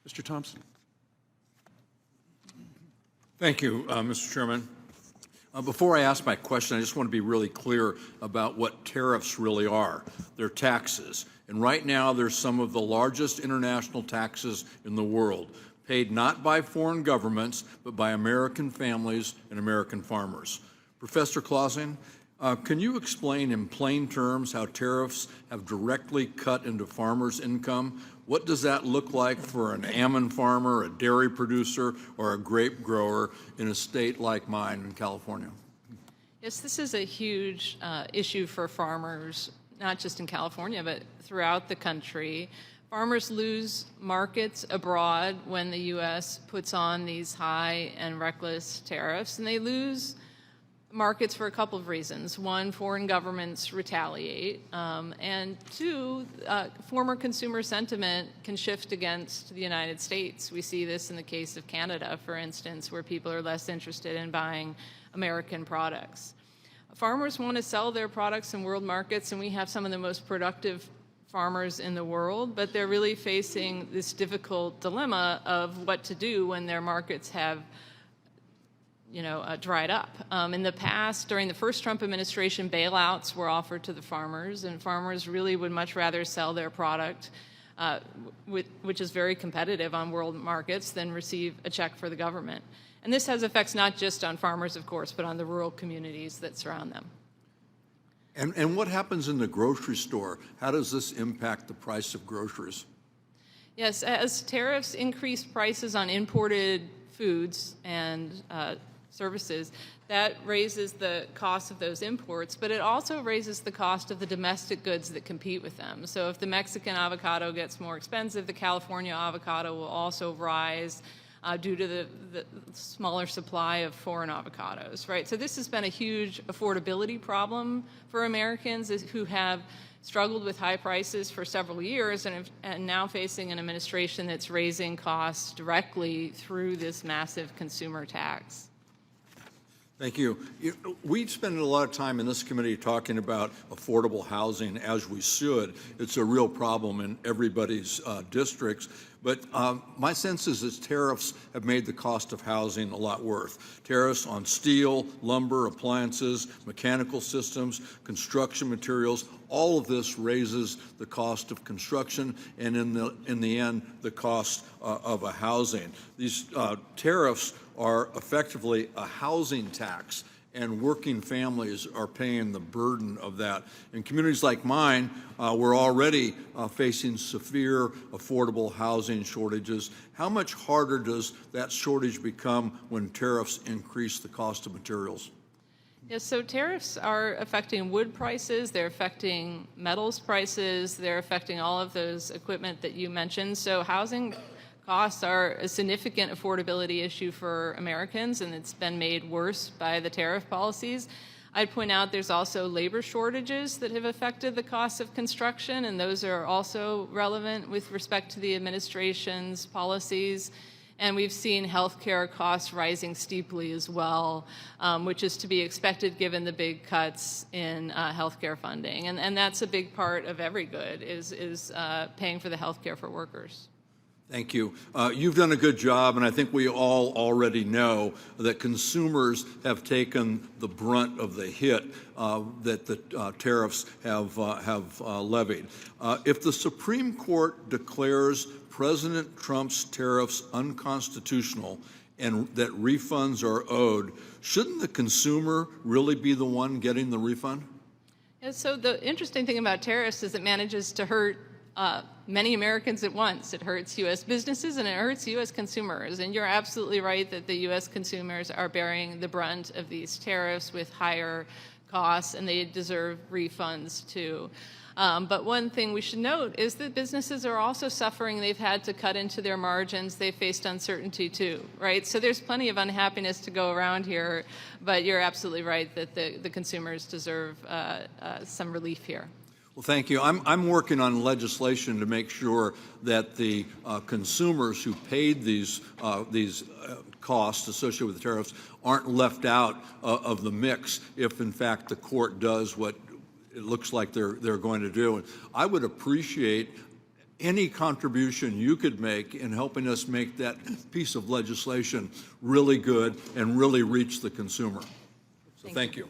Mr. Thompson. Thank you, Mr. Chairman. Before I ask my question, I just want to be really clear about what tariffs really are. They're taxes. And right now, they're some of the largest international taxes in the world, paid not by foreign governments, but by American families and American farmers. Professor Clausing, can you explain in plain terms how tariffs have directly cut into farmers' income? What does that look like for an almond farmer, a dairy producer, or a grape grower in a state like mine in California? Yes, this is a huge issue for farmers, not just in California, but throughout the country. Farmers lose markets abroad when the U.S. puts on these high and reckless tariffs, and they lose markets for a couple of reasons. One, foreign governments retaliate, and two, former consumer sentiment can shift against the United States. We see this in the case of Canada, for instance, where people are less interested in buying American products. Farmers want to sell their products in world markets, and we have some of the most productive farmers in the world, but they're really facing this difficult dilemma of what to do when their markets have dried up. In the past, during the first Trump administration, bailouts were offered to the farmers, and farmers really would much rather sell their product, which is very competitive on world markets, than receive a check for the government. And this has effects not just on farmers, of course, but on the rural communities that surround them. And what happens in the grocery store? How does this impact the price of groceries? Yes, as tariffs increase prices on imported foods and services, that raises the cost of those imports, but it also raises the cost of the domestic goods that compete with them. So if the Mexican avocado gets more expensive, the California avocado will also rise due to the smaller supply of foreign avocados, right? So this has been a huge affordability problem for Americans who have struggled with high prices for several years and now facing an administration that's raising costs directly through this massive consumer tax. Thank you. We spend a lot of time in this committee talking about affordable housing, as we should. It's a real problem in everybody's districts. But my sense is that tariffs have made the cost of housing a lot worse. Tariffs on steel, lumber, appliances, mechanical systems, construction materials, all of this raises the cost of construction and in the end, the cost of a housing. These tariffs are effectively a housing tax, and working families are paying the burden of that. In communities like mine, we're already facing severe affordable housing shortages. How much harder does that shortage become when tariffs increase the cost of materials? Yes, so tariffs are affecting wood prices, they're affecting metals prices, they're affecting all of those equipment that you mentioned. So housing costs are a significant affordability issue for Americans, and it's been made worse by the tariff policies. I'd point out there's also labor shortages that have affected the cost of construction, and those are also relevant with respect to the administration's policies. And we've seen healthcare costs rising steeply as well, which is to be expected given the big cuts in healthcare funding. And that's a big part of every good, is paying for the healthcare for workers. Thank you. You've done a good job, and I think we all already know that consumers have taken the brunt of the hit that the tariffs have levied. If the Supreme Court declares President Trump's tariffs unconstitutional and that refunds are owed, shouldn't the consumer really be the one getting the refund? Yeah, so the interesting thing about tariffs is it manages to hurt many Americans at once. It hurts U.S. businesses and it hurts U.S. consumers. And you're absolutely right that the U.S. consumers are bearing the brunt of these tariffs with higher costs, and they deserve refunds too. But one thing we should note is that businesses are also suffering. They've had to cut into their margins. They faced uncertainty too, right? So there's plenty of unhappiness to go around here, but you're absolutely right that the consumers deserve some relief here. Well, thank you. I'm working on legislation to make sure that the consumers who paid these costs associated with the tariffs aren't left out of the mix if, in fact, the court does what it looks like they're going to do. And I would appreciate any contribution you could make in helping us make that piece of legislation really good and really reach the consumer. So thank you.